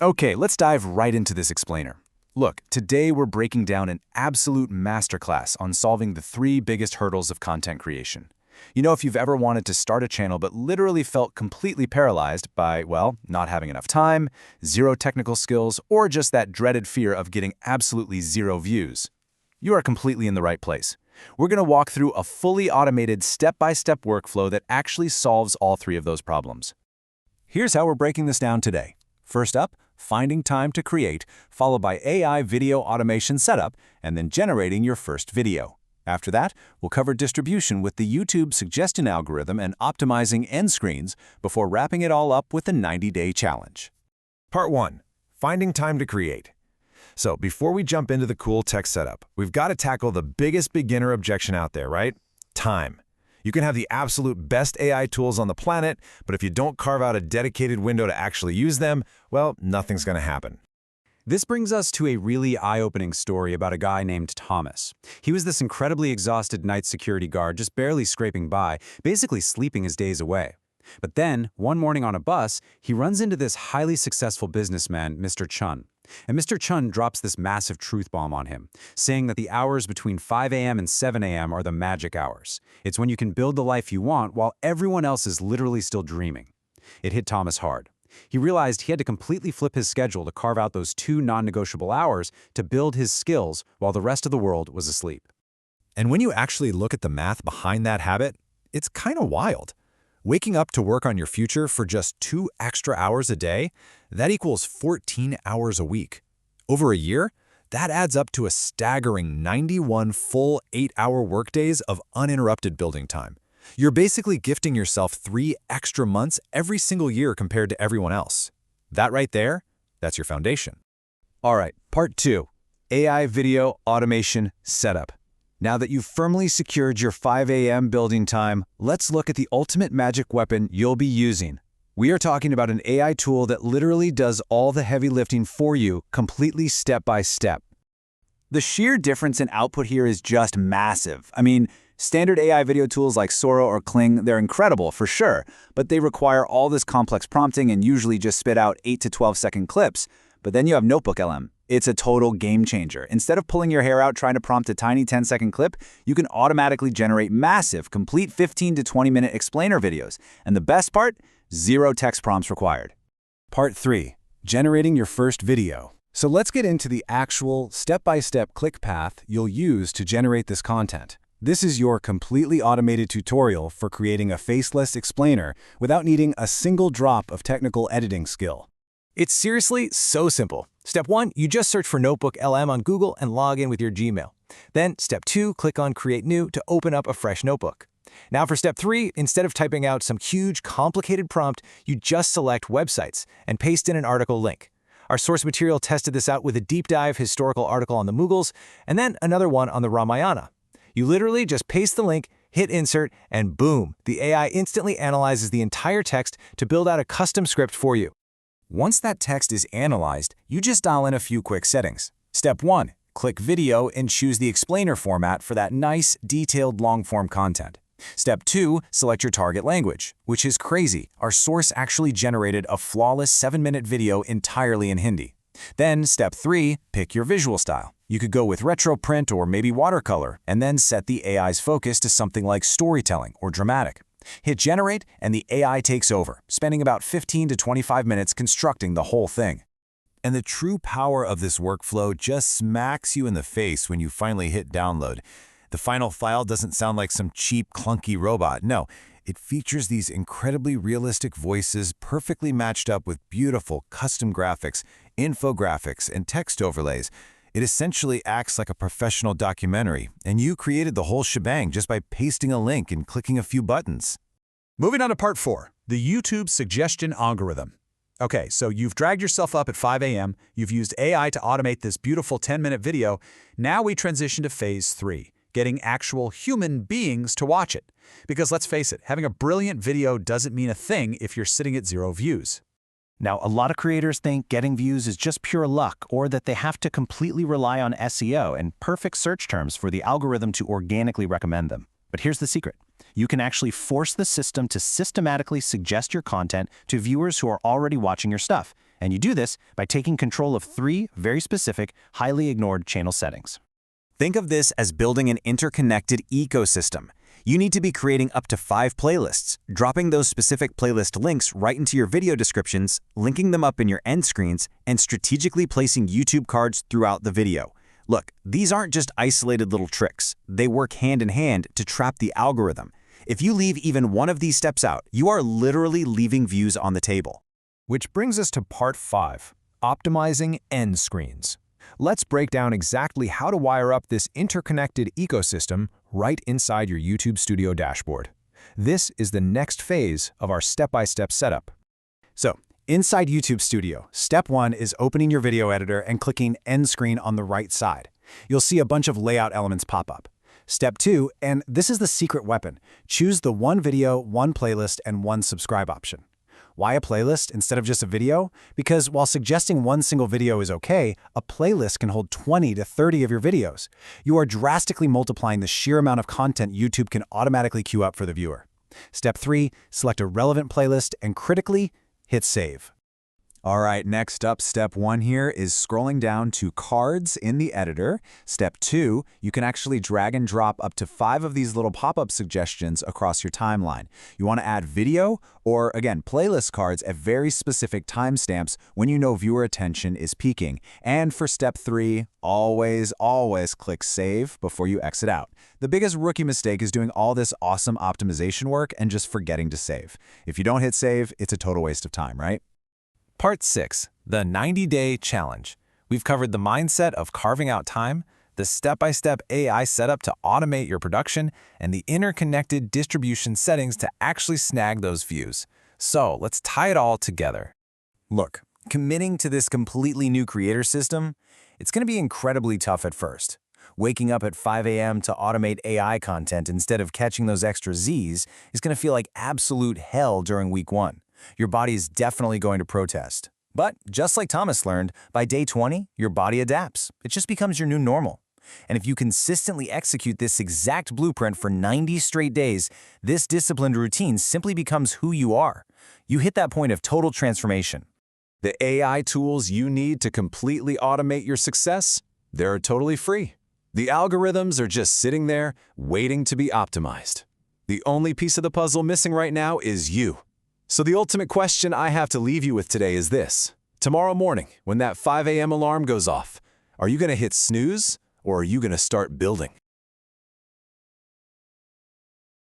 Okay, let's dive right into this explainer. Look, today we're breaking down an absolute masterclass on solving the three biggest hurdles of content creation. If you've ever wanted to start a channel but literally felt completely paralyzed by, well, not having enough time, zero technical skills, or just that dreaded fear of getting absolutely zero views, you are completely in the right place. We're going to walk through a fully automated step-by-step workflow that actually solves all three of those problems. Here's how we're breaking this down today. First up, finding time to create, followed by AI video automation setup, and then generating your first video. After that, we'll cover distribution with the YouTube suggestion algorithm and optimizing end screens before wrapping it all up with the 90-day challenge. Part 1. Finding time to create. So before we jump into the cool tech setup, we've got to tackle the biggest beginner objection out there, right? Time. You can have the absolute best AI tools on the planet, but if you don't carve out a dedicated window to actually use them, well, nothing's going to happen. This brings us to a really eye-opening story about a guy named Thomas. He was this incredibly exhausted night security guard just barely scraping by, basically sleeping his days away. But then, one morning on a bus, he runs into this highly successful businessman, Mr. Chun. And Mr. Chun drops this massive truth bomb on him, saying that the hours between 5 a.m. and 7 a.m. are the magic hours. It's when you can build the life you want while everyone else is literally still dreaming. It hit Thomas hard. He realized he had to completely flip his schedule to carve out those two non-negotiable hours to build his skills while the rest of the world was asleep. And when you actually look at the math behind that habit, it's kind of wild. Waking up to work on your future for just 2 extra hours a day, that equals 14 hours a week. Over a year, that adds up to a staggering 91 full 8-hour workdays of uninterrupted building time. You're basically gifting yourself 3 extra months every single year compared to everyone else. That right there, that's your foundation. All right, part 2, AI video automation setup. Now that you've firmly secured your 5 a.m. building time, let's look at the ultimate magic weapon you'll be using. We are talking about an AI tool that literally does all the heavy lifting for you, completely step by step. The sheer difference in output here is just massive. Standard AI video tools like Sora or Kling, they're incredible for sure, but they require all this complex prompting and usually just spit out 8 to 12-second clips. But then you have Notebook LM. It's a total game changer. Instead of pulling your hair out trying to prompt a tiny 10-second clip, you can automatically generate massive, complete 15 to 20-minute explainer videos. And the best part? Zero text prompts required. Part 3. Generating your first video. So let's get into the actual step-by-step click path you'll use to generate this content. This is your completely automated tutorial for creating a faceless explainer without needing a single drop of technical editing skill. It's seriously so simple. Step 1, you just search for Notebook LM on Google and log in with your Gmail. Then, Step 2, click on Create New to open up a fresh notebook. Now for Step 3, instead of typing out some huge, complicated prompt, you just select Websites and paste in an article link. Our source material tested this out with a deep dive historical article on the Mughals, and then another one on the Ramayana. You literally just paste the link, hit Insert, and boom, the AI instantly analyzes the entire text to build out a custom script for you. Once that text is analyzed, you just dial in a few quick settings. Step 1. Click Video and choose the explainer format for that nice, detailed long-form content. Step 2. Select your target language, which is crazy. Our source actually generated a flawless 7-minute video entirely in Hindi. Then, Step 3. Pick your visual style. You could go with retro print or maybe watercolor, and then set the AI's focus to something like storytelling or dramatic. Hit Generate, and the AI takes over, spending about 15 to 25 minutes constructing the whole thing. And the true power of this workflow just smacks you in the face when you finally hit download. The final file doesn't sound like some cheap, clunky robot. No, it features these incredibly realistic voices perfectly matched up with beautiful custom graphics, infographics, and text overlays. It essentially acts like a professional documentary, and you created the whole shebang just by pasting a link and clicking a few buttons. Moving on to part 4, the YouTube suggestion algorithm. Okay, so you've dragged yourself up at 5 a.m., you've used AI to automate this beautiful 10-minute video. Now we transition to phase 3, getting actual human beings to watch it. Because let's face it, having a brilliant video doesn't mean a thing if you're sitting at 0 views. Now, a lot of creators think getting views is just pure luck, or that they have to completely rely on SEO and perfect search terms for the algorithm to organically recommend them. But here's the secret. You can actually force the system to systematically suggest your content to viewers who are already watching your stuff. And you do this by taking control of 3 very specific, highly ignored channel settings. Think of this as building an interconnected ecosystem. You need to be creating up to 5 playlists, dropping those specific playlist links right into your video descriptions, linking them up in your end screens, and strategically placing YouTube cards throughout the video. Look, these aren't just isolated little tricks. They work hand in hand to trap the algorithm. If you leave even one of these steps out, you are literally leaving views on the table. Which brings us to part 5, optimizing end screens. Let's break down exactly how to wire up this interconnected ecosystem right inside your YouTube Studio dashboard. This is the next phase of our step-by-step setup. So, inside YouTube Studio, step 1 is opening your video editor and clicking End Screen on the right side. You'll see a bunch of layout elements pop up. Step 2, and this is the secret weapon, choose the one video, one playlist, and one subscribe option. Why a playlist instead of just a video? Because while suggesting one single video is okay, a playlist can hold 20 to 30 of your videos. You are drastically multiplying the sheer amount of content YouTube can automatically queue up for the viewer. Step 3, select a relevant playlist and critically, hit save. All right, next up, step 1 here is scrolling down to cards in the editor. Step 2, you can actually drag and drop up to 5 of these little pop-up suggestions across your timeline. You want to add video or, again, playlist cards at very specific timestamps when you know viewer attention is peaking. And for step 3, always click save before you exit out. The biggest rookie mistake is doing all this awesome optimization work and just forgetting to save. If you don't hit save, it's a total waste of time, right? Part 6, the 90-day challenge. We've covered the mindset of carving out time, the step-by-step AI setup to automate your production, and the interconnected distribution settings to actually snag those views. So let's tie it all together. Look, committing to this completely new creator system, it's going to be incredibly tough at first. Waking up at 5 a.m. to automate AI content instead of catching those extra Z's is going to feel like absolute hell during week 1. Your body is definitely going to protest. But just like Thomas learned, by day 20, your body adapts. It just becomes your new normal. And if you consistently execute this exact blueprint for 90 straight days, this disciplined routine simply becomes who you are. You hit that point of total transformation. The AI tools you need to completely automate your success, they're totally free. The algorithms are just sitting there, waiting to be optimized. The only piece of the puzzle missing right now is you. So the ultimate question I have to leave you with today is this. Tomorrow morning, when that 5 a.m. alarm goes off, are you going to hit snooze or are you going to start building?